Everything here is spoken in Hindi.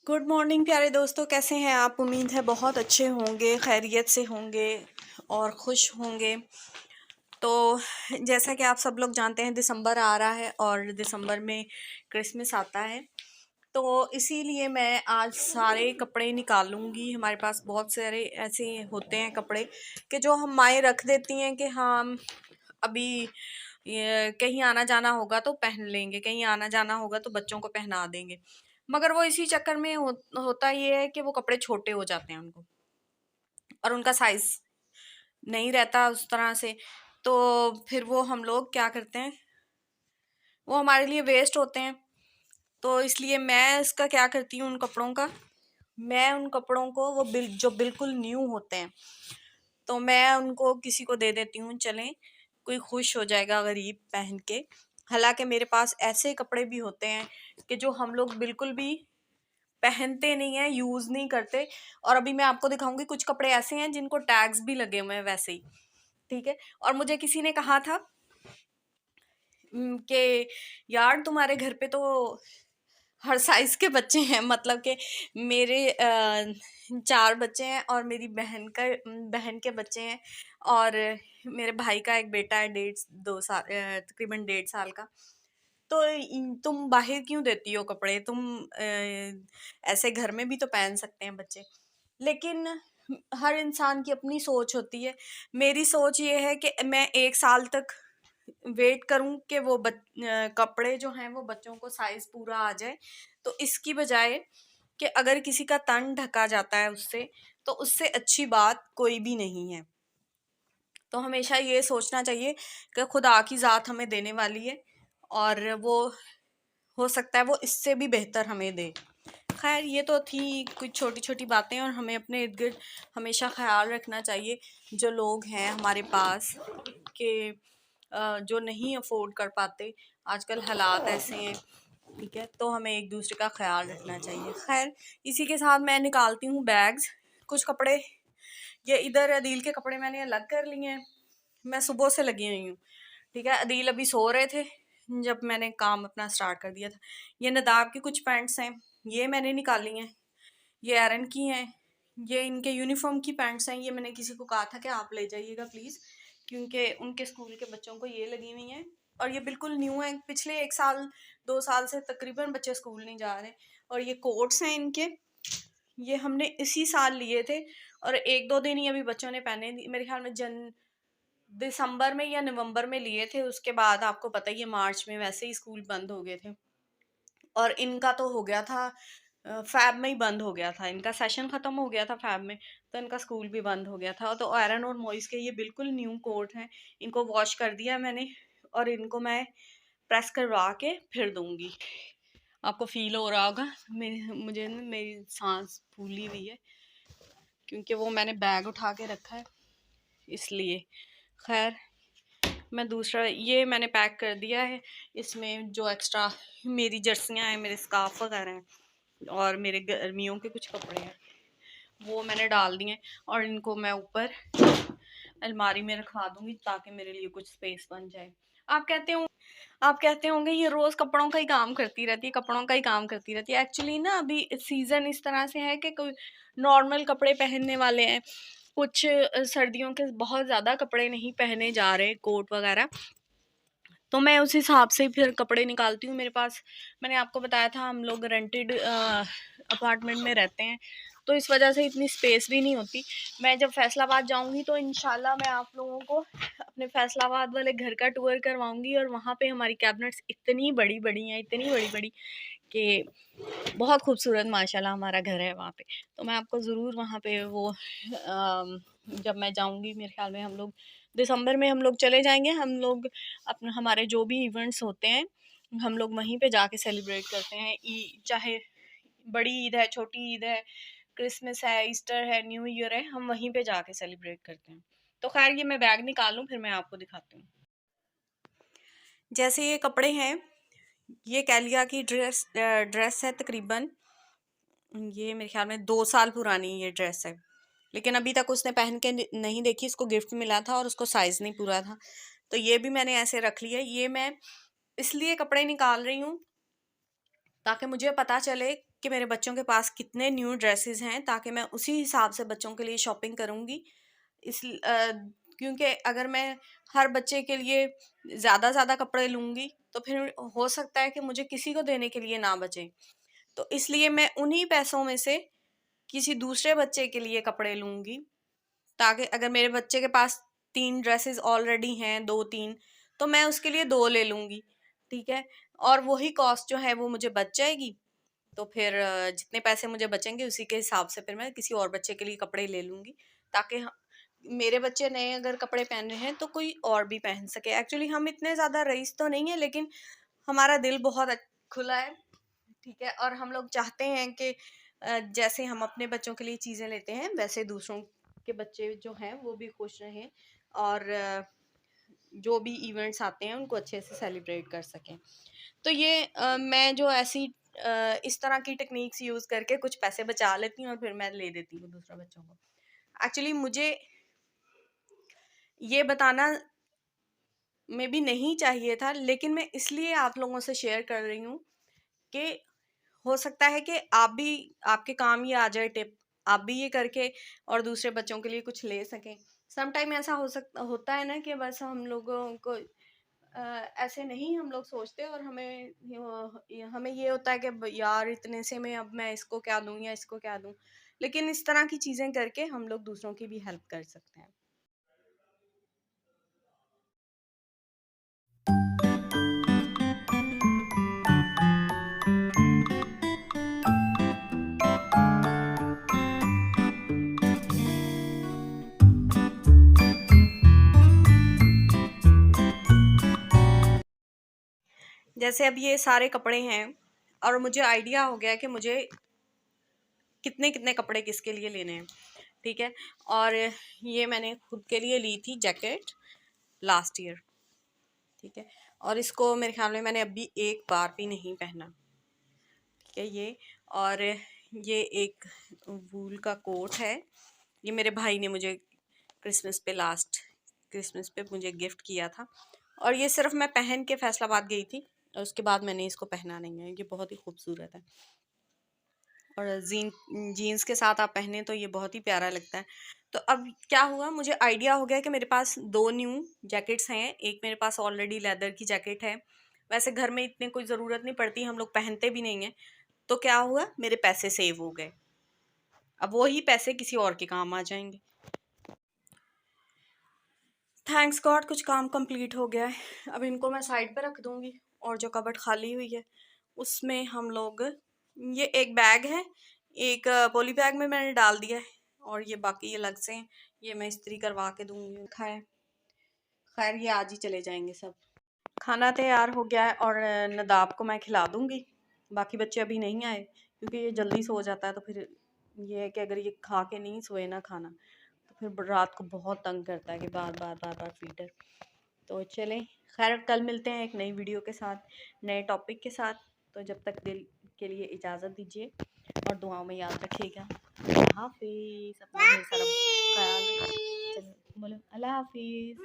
गुड मॉर्निंग प्यारे दोस्तों, कैसे हैं आप? उम्मीद है बहुत अच्छे होंगे, खैरियत से होंगे और खुश होंगे। तो जैसा कि आप सब लोग जानते हैं, दिसंबर आ रहा है और दिसंबर में क्रिसमस आता है। तो इसीलिए मैं आज सारे कपड़े निकालूंगी। हमारे पास बहुत सारे ऐसे होते हैं कपड़े कि जो हम माएँ रख देती हैं कि हम अभी कहीं आना जाना होगा तो पहन लेंगे, कहीं आना जाना होगा तो बच्चों को पहना देंगे। मगर वो इसी चक्कर में होता ये है कि वो कपड़े छोटे हो जाते हैं उनको, और उनका साइज नहीं रहता उस तरह से। तो फिर वो हम लोग क्या करते हैं, वो हमारे लिए वेस्ट होते हैं। तो इसलिए मैं इसका क्या करती हूँ, उन कपड़ों का, मैं उन कपड़ों को वो जो बिल्कुल न्यू होते हैं, तो मैं उनको किसी को दे देती हूँ। चलें, कोई खुश हो जाएगा गरीब पहन के। हालांकि मेरे पास ऐसे कपड़े भी होते हैं कि जो हम लोग बिल्कुल भी पहनते नहीं है, यूज नहीं करते। और अभी मैं आपको दिखाऊंगी कुछ कपड़े ऐसे हैं जिनको टैग्स भी लगे हुए हैं वैसे ही। ठीक है। और मुझे किसी ने कहा था कि यार तुम्हारे घर पे तो हर साइज के बच्चे हैं, मतलब कि मेरे 4 बच्चे हैं और मेरी बहन के बच्चे हैं, और मेरे भाई का एक बेटा है 1.5 2 साल, तकरीबन 1.5 साल का। तो तुम बाहर क्यों देती हो कपड़े? तुम ऐसे घर में भी तो पहन सकते हैं बच्चे। लेकिन हर इंसान की अपनी सोच होती है। मेरी सोच ये है कि मैं 1 साल तक वेट करूं कि वो कपड़े जो हैं वो बच्चों को साइज पूरा आ जाए। तो इसकी बजाय कि अगर किसी का तन ढका जाता है उससे, तो उससे अच्छी बात कोई भी नहीं है। तो हमेशा ये सोचना चाहिए कि खुदा की ज़ात हमें देने वाली है, और वो हो सकता है वो इससे भी बेहतर हमें दे। खैर, ये तो थी कुछ छोटी छोटी बातें, और हमें अपने इर्द गिर्द हमेशा ख्याल रखना चाहिए। जो लोग हैं हमारे पास के जो नहीं अफोर्ड कर पाते, आजकल हालात ऐसे हैं, ठीक है, तो हमें एक दूसरे का ख्याल रखना चाहिए। खैर, इसी के साथ मैं निकालती हूँ बैग्स। कुछ कपड़े, ये इधर अदील के कपड़े मैंने अलग कर लिए हैं। मैं सुबह से लगी हुई हूँ, ठीक है। अदील अभी सो रहे थे जब मैंने काम अपना स्टार्ट कर दिया था। ये नदाब की कुछ पैंट्स हैं, ये मैंने निकाली हैं। ये एरन की हैं। ये इनके यूनिफॉर्म की पैंट्स हैं। ये मैंने किसी को कहा था कि आप ले जाइएगा प्लीज़, क्योंकि उनके स्कूल के बच्चों को ये लगी हुई हैं, और ये बिल्कुल न्यू है। पिछले 1 साल 2 साल से तकरीबन बच्चे स्कूल नहीं जा रहे। और ये कोट्स हैं इनके, ये हमने इसी साल लिए थे, और 1 2 दिन ही अभी बच्चों ने पहने। मेरे ख्याल में दिसंबर में या नवंबर में लिए थे। उसके बाद आपको पता ही है, मार्च में वैसे ही स्कूल बंद हो गए थे। और इनका तो हो गया था, फैब में ही बंद हो गया था, इनका सेशन ख़त्म हो गया था फैब में, तो इनका स्कूल भी बंद हो गया था। तो एरन और मोइस के ये बिल्कुल न्यू कोट हैं। इनको वॉश कर दिया मैंने, और इनको मैं प्रेस करवा के फिर दूंगी। आपको फील हो रहा होगा, मेरी सांस फूली हुई है, क्योंकि वो मैंने बैग उठा के रखा है इसलिए। खैर, मैं दूसरा ये मैंने पैक कर दिया है। इसमें जो एक्स्ट्रा मेरी जर्सियाँ हैं, मेरे स्कार्फ वगैरह हैं, और मेरे गर्मियों के कुछ कपड़े हैं, वो मैंने डाल दिए। और इनको मैं ऊपर अलमारी में रखवा दूंगी ताकि मेरे लिए कुछ स्पेस बन जाए। आप कहते होंगे ये रोज़ कपड़ों का ही काम करती रहती है, कपड़ों का ही काम करती रहती है। एक्चुअली ना, अभी सीज़न इस तरह से है कि कोई नॉर्मल कपड़े पहनने वाले हैं, कुछ सर्दियों के बहुत ज़्यादा कपड़े नहीं पहने जा रहे, कोट वगैरह। तो मैं उस हिसाब से फिर कपड़े निकालती हूँ। मेरे पास, मैंने आपको बताया था, हम लोग रेंटेड अपार्टमेंट में रहते हैं, तो इस वजह से इतनी स्पेस भी नहीं होती। मैं जब फैसलाबाद जाऊँगी तो इंशाल्लाह मैं आप लोगों को अपने फैसलाबाद वाले घर का टूर करवाऊँगी। और वहाँ पे हमारी कैबिनेट्स इतनी बड़ी बड़ी हैं, इतनी बड़ी बड़ी, कि बहुत खूबसूरत माशाल्लाह हमारा घर है वहाँ पे। तो मैं आपको ज़रूर वहाँ पे वो जब मैं जाऊँगी, मेरे ख्याल में हम लोग दिसंबर में हम लोग चले जाएंगे। हम लोग अपना, हमारे जो भी इवेंट्स होते हैं, हम लोग वहीं पे जाके सेलिब्रेट करते हैं। चाहे बड़ी ईद है, छोटी ईद है, क्रिसमस है, ईस्टर है, न्यू ईयर है, हम वहीं पे जाके सेलिब्रेट करते हैं। तो खैर, ये मैं बैग निकालूं फिर मैं आपको दिखाती हूँ। जैसे ये कपड़े हैं, ये कैलिया की ड्रेस है तकरीबन। ये मेरे ख्याल में 2 साल पुरानी ये ड्रेस है, लेकिन अभी तक उसने पहन के नहीं देखी। इसको गिफ्ट मिला था और उसको साइज़ नहीं पूरा था, तो ये भी मैंने ऐसे रख लिया। ये मैं इसलिए कपड़े निकाल रही हूँ ताकि मुझे पता चले कि मेरे बच्चों के पास कितने न्यू ड्रेसेस हैं, ताकि मैं उसी हिसाब से बच्चों के लिए शॉपिंग करूँगी। क्योंकि अगर मैं हर बच्चे के लिए ज़्यादा कपड़े लूँगी तो फिर हो सकता है कि मुझे किसी को देने के लिए ना बचे। तो इसलिए मैं उन्हीं पैसों में से किसी दूसरे बच्चे के लिए कपड़े लूँगी, ताकि अगर मेरे बच्चे के पास 3 ड्रेसेस ऑलरेडी हैं, 2-3, तो मैं उसके लिए 2 ले लूँगी, ठीक है? और वही कॉस्ट जो है वो मुझे बच जाएगी। तो फिर जितने पैसे मुझे बचेंगे उसी के हिसाब से फिर मैं किसी और बच्चे के लिए कपड़े ले लूँगी, ताकि मेरे बच्चे नए अगर कपड़े पहन रहे हैं तो कोई और भी पहन सके। एक्चुअली हम इतने ज़्यादा रईस तो नहीं है, लेकिन हमारा दिल बहुत खुला है, ठीक है? और हम लोग चाहते हैं कि जैसे हम अपने बच्चों के लिए चीज़ें लेते हैं वैसे दूसरों के बच्चे जो हैं वो भी खुश रहें, और जो भी इवेंट्स आते हैं उनको अच्छे से सेलिब्रेट कर सकें। तो ये मैं जो ऐसी इस तरह की टेक्निक्स यूज़ करके कुछ पैसे बचा लेती हूँ और फिर मैं ले देती हूँ दूसरे बच्चों को। एक्चुअली मुझे ये बताना में भी नहीं चाहिए था, लेकिन मैं इसलिए आप लोगों से शेयर कर रही हूँ कि हो सकता है कि आप भी, आपके काम ये आ जाए टिप, आप भी ये करके और दूसरे बच्चों के लिए कुछ ले सकें। सम टाइम ऐसा होता है ना कि बस हम लोगों को ऐसे नहीं हम लोग सोचते, और हमें ये होता है कि यार इतने से में अब मैं इसको क्या दूं या इसको क्या दूं। लेकिन इस तरह की चीज़ें करके हम लोग दूसरों की भी हेल्प कर सकते हैं। जैसे अब ये सारे कपड़े हैं और मुझे आइडिया हो गया कि मुझे कितने कितने कपड़े किसके लिए लेने हैं, ठीक है? और ये मैंने खुद के लिए ली थी जैकेट लास्ट ईयर, ठीक है? और इसको मेरे ख्याल में मैंने अभी एक बार भी नहीं पहना, ठीक है? ये, और ये एक वूल का कोट है, ये मेरे भाई ने मुझे लास्ट क्रिसमस पे मुझे गिफ्ट किया था, और ये सिर्फ मैं पहन के फैसलाबाद गई थी और उसके बाद मैंने इसको पहना नहीं है। ये बहुत ही खूबसूरत है, और जीन्स के साथ आप पहने तो ये बहुत ही प्यारा लगता है। तो अब क्या हुआ, मुझे आइडिया हो गया कि मेरे पास 2 न्यू जैकेट्स हैं। एक मेरे पास ऑलरेडी लेदर की जैकेट है, वैसे घर में इतने कोई ज़रूरत नहीं पड़ती, हम लोग पहनते भी नहीं हैं। तो क्या हुआ, मेरे पैसे सेव हो गए। अब वही पैसे किसी और के काम आ जाएंगे। थैंक्स गॉड कुछ काम कंप्लीट हो गया है। अब इनको मैं साइड पे रख दूँगी, और जो कबर्ड खाली हुई है उसमें हम लोग, ये एक बैग है, एक पॉली बैग में मैंने डाल दिया है, और ये बाकी ये अलग से हैं, ये मैं इस्त्री करवा के दूँगी। खाएं, खैर ये आज ही चले जाएंगे सब। खाना तैयार हो गया है और नदाब को मैं खिला दूँगी। बाकी बच्चे अभी नहीं आए क्योंकि ये जल्दी सो जाता है, तो फिर ये है कि अगर ये खा के नहीं सोए ना खाना, तो फिर रात को बहुत तंग करता है कि बार बार फीडर। तो चलें, खैर कल मिलते हैं एक नई वीडियो के साथ, नए टॉपिक के साथ। तो जब तक दिल के लिए इजाज़त दीजिए और दुआओं में याद रखिएगा। अल्लाह हाफिज़, अपना ढेर सारा ख्याल रखिए। चलो बोलो अल्लाह हाफिज़।